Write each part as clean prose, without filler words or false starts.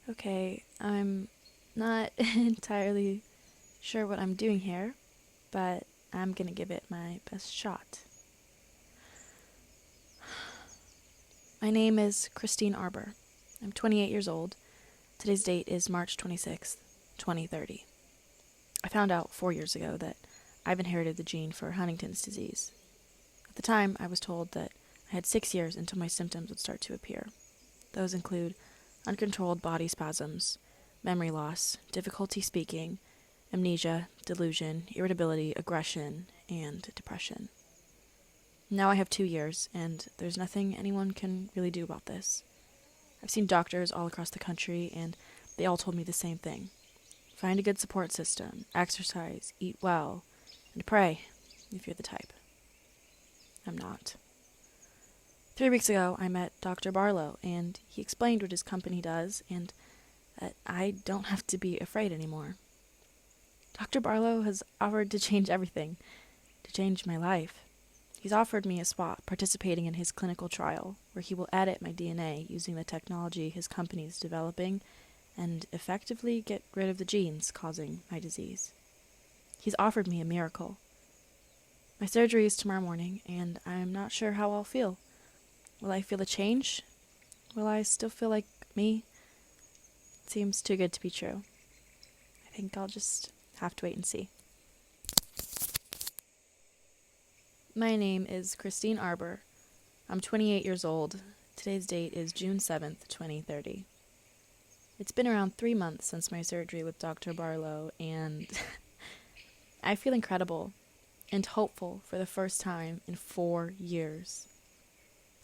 Okay, I'm not entirely sure what I'm doing here, but I'm gonna give it my best shot. My name is Christine Arbor. I'm 28 years old. Today's date is March 26th, 2030. I found out 4 years ago that I've inherited the gene for Huntington's disease. At the time, I was told that I had 6 years until my symptoms would start to appear. Those include uncontrolled body spasms, memory loss, difficulty speaking, amnesia, delusion, irritability, aggression, and depression. Now I have 2 years, and there's nothing anyone can really do about this. I've seen doctors all across the country, and they all told me the same thing. Find a good support system, exercise, eat well, and pray if you're the type. I'm not. 3 weeks ago, I met Dr. Barlow, and he explained what his company does, and that I don't have to be afraid anymore. Dr. Barlow has offered to change everything, to change my life. He's offered me a spot participating in his clinical trial, where he will edit my DNA using the technology his company is developing and effectively get rid of the genes causing my disease. He's offered me a miracle. My surgery is tomorrow morning, and I'm not sure how I'll feel. Will I feel a change? Will I still feel like me? It seems too good to be true. I think I'll just have to wait and see. My name is Christine Arbor. I'm 28 years old. Today's date is June 7th, 2030. It's been around 3 months since my surgery with Dr. Barlow, and I feel incredible and hopeful for the first time in 4 years.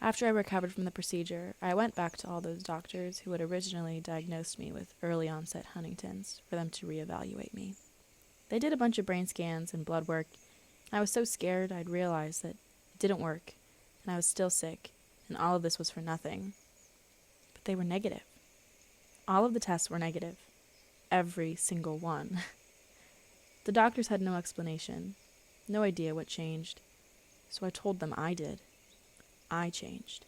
After I recovered from the procedure, I went back to all those doctors who had originally diagnosed me with early onset Huntington's for them to reevaluate me. They did a bunch of brain scans and blood work. I was so scared I'd realize that it didn't work, and I was still sick, and all of this was for nothing. But they were negative. All of the tests were negative. Every single one. The doctors had no explanation, no idea what changed, so I told them I did. I changed.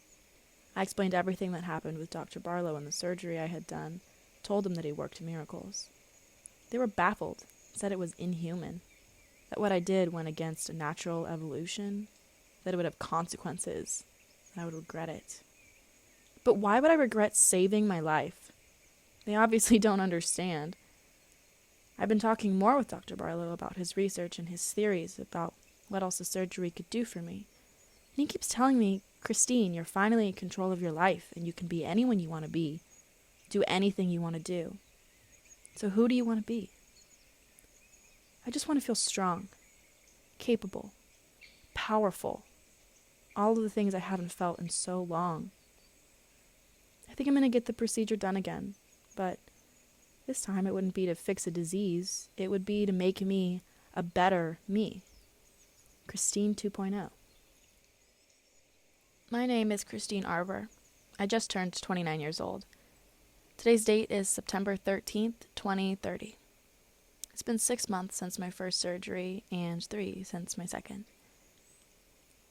I explained everything that happened with Dr. Barlow and the surgery I had done, told them that he worked miracles. They were baffled, said it was inhuman, that what I did went against a natural evolution, that it would have consequences, and I would regret it. But why would I regret saving my life? They obviously don't understand. I've been talking more with Dr. Barlow about his research and his theories about what else the surgery could do for me. And he keeps telling me, Christine, you're finally in control of your life, and you can be anyone you want to be. Do anything you want to do. So who do you want to be? I just want to feel strong, capable, powerful. All of the things I haven't felt in so long. I think I'm going to get the procedure done again, but this time it wouldn't be to fix a disease. It would be to make me a better me. Christine 2.0. My name is Christine Arbor. I just turned 29 years old. Today's date is September 13th, 2030. It's been 6 months since my first surgery and 3 since my second.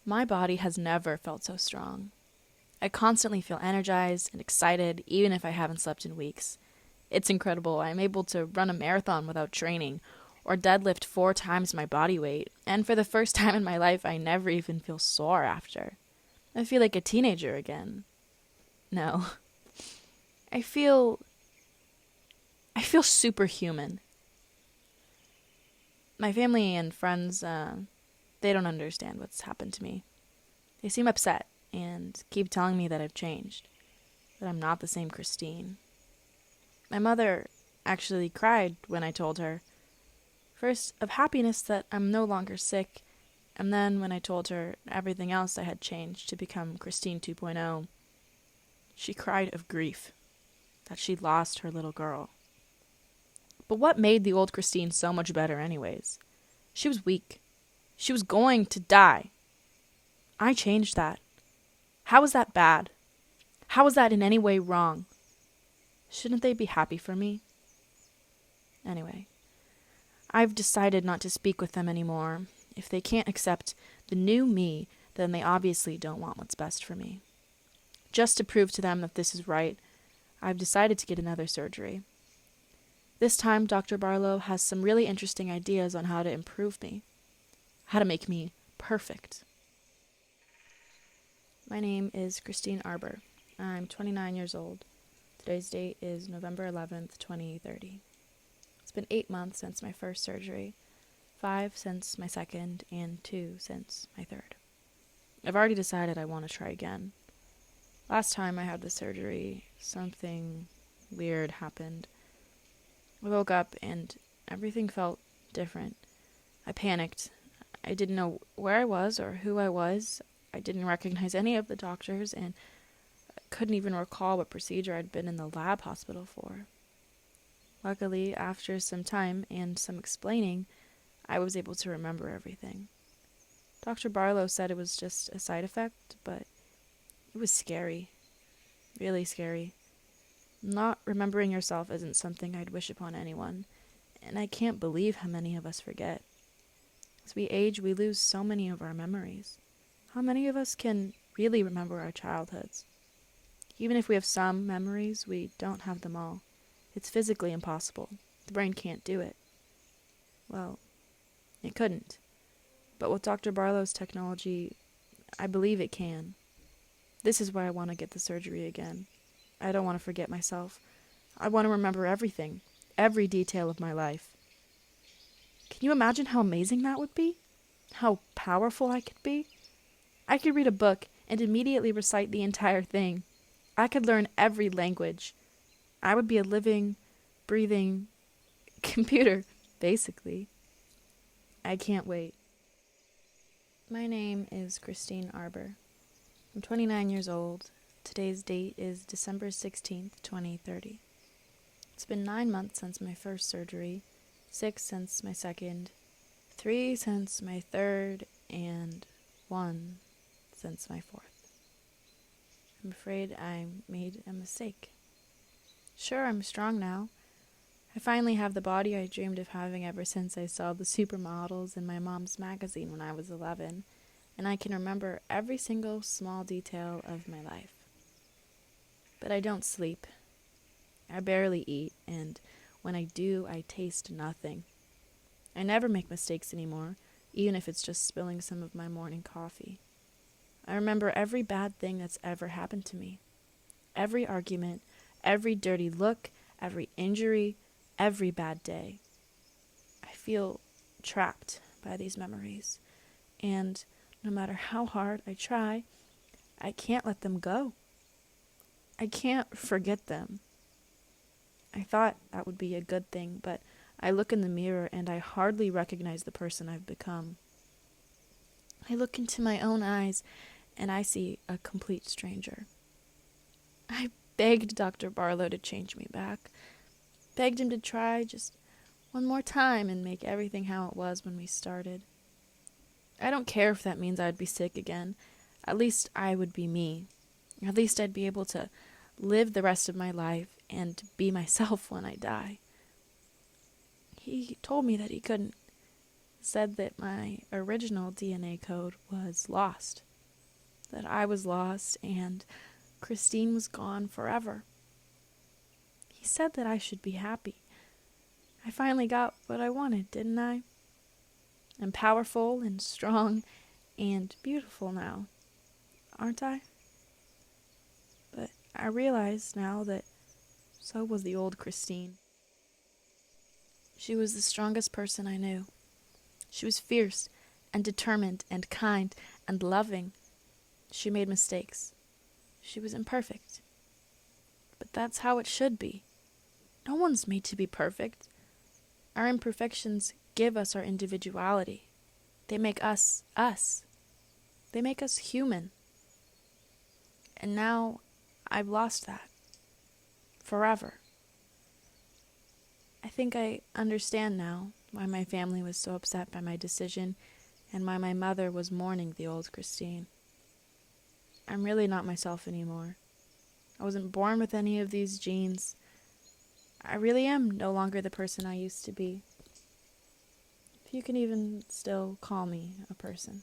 My body has never felt so strong. I constantly feel energized and excited even if I haven't slept in weeks. It's incredible. I'm able to run a marathon without training or deadlift 4 times my body weight, and for the first time in my life I never even feel sore after. I feel like a teenager again. No. I feel superhuman. My family and friends, they don't understand what's happened to me. They seem upset and keep telling me that I've changed, that I'm not the same Christine. My mother actually cried when I told her, first of happiness that I'm no longer sick, and then when I told her everything else I had changed to become Christine 2.0, she cried of grief, that she'd lost her little girl. But what made the old Christine so much better anyways? She was weak. She was going to die. I changed that. How was that bad? How was that in any way wrong? Shouldn't they be happy for me? Anyway, I've decided not to speak with them anymore. If they can't accept the new me, then they obviously don't want what's best for me. Just to prove to them that this is right, I've decided to get another surgery. This time, Dr. Barlow has some really interesting ideas on how to improve me, how to make me perfect. My name is Christine Arbor. I'm 29 years old. Today's date is November 11th, 2030. It's been 8 months since my first surgery, 5 since my second, and 2 since my third. I've already decided I want to try again. Last time I had the surgery, something weird happened. I woke up and everything felt different. I panicked. I didn't know where I was or who I was. I didn't recognize any of the doctors and I couldn't even recall what procedure I'd been in the lab hospital for. Luckily, after some time and some explaining, I was able to remember everything. Dr. Barlow said it was just a side effect, but it was scary. Really scary. Not remembering yourself isn't something I'd wish upon anyone, and I can't believe how many of us forget. As we age, we lose so many of our memories. How many of us can really remember our childhoods? Even if we have some memories, we don't have them all. It's physically impossible. The brain can't do it. Well, it couldn't. But with Dr. Barlow's technology, I believe it can. This is why I want to get the surgery again. I don't want to forget myself. I want to remember everything, every detail of my life. Can you imagine how amazing that would be? How powerful I could be? I could read a book and immediately recite the entire thing. I could learn every language. I would be a living, breathing computer, basically. I can't wait. My name is Christine Arbor. I'm 29 years old. Today's date is December 16th, 2030. It's been 9 months since my first surgery, 6 since my second, 3 since my third, and 1 since my fourth. I'm afraid I made a mistake. Sure, I'm strong now. I finally have the body I dreamed of having ever since I saw the supermodels in my mom's magazine when I was 11, and I can remember every single small detail of my life. But I don't sleep. I barely eat, and when I do, I taste nothing. I never make mistakes anymore, even if it's just spilling some of my morning coffee. I remember every bad thing that's ever happened to me. Every argument, every dirty look, every injury, every bad day. I feel trapped by these memories, and no matter how hard I try, I can't let them go. I can't forget them. I thought that would be a good thing, but I look in the mirror and I hardly recognize the person I've become. I look into my own eyes and I see a complete stranger. I begged Dr. Barlow to change me back, begged him to try just one more time and make everything how it was when we started. I don't care if that means I'd be sick again. At least I would be me. At least I'd be able to live the rest of my life and be myself when I die. He told me that he couldn't. Said that my original DNA code was lost. That I was lost and Christine was gone forever. He said that I should be happy. I finally got what I wanted, didn't I? I'm powerful and strong and beautiful now, aren't I? But I realize now that so was the old Christine. She was the strongest person I knew. She was fierce and determined and kind and loving. She made mistakes. She was imperfect. But that's how it should be. No one's made to be perfect. Our imperfections give us our individuality. They make us us. They make us human. And now I've lost that. Forever. I think I understand now why my family was so upset by my decision and why my mother was mourning the old Christine. I'm really not myself anymore. I wasn't born with any of these genes. I really am no longer the person I used to be. If you can even still call me a person.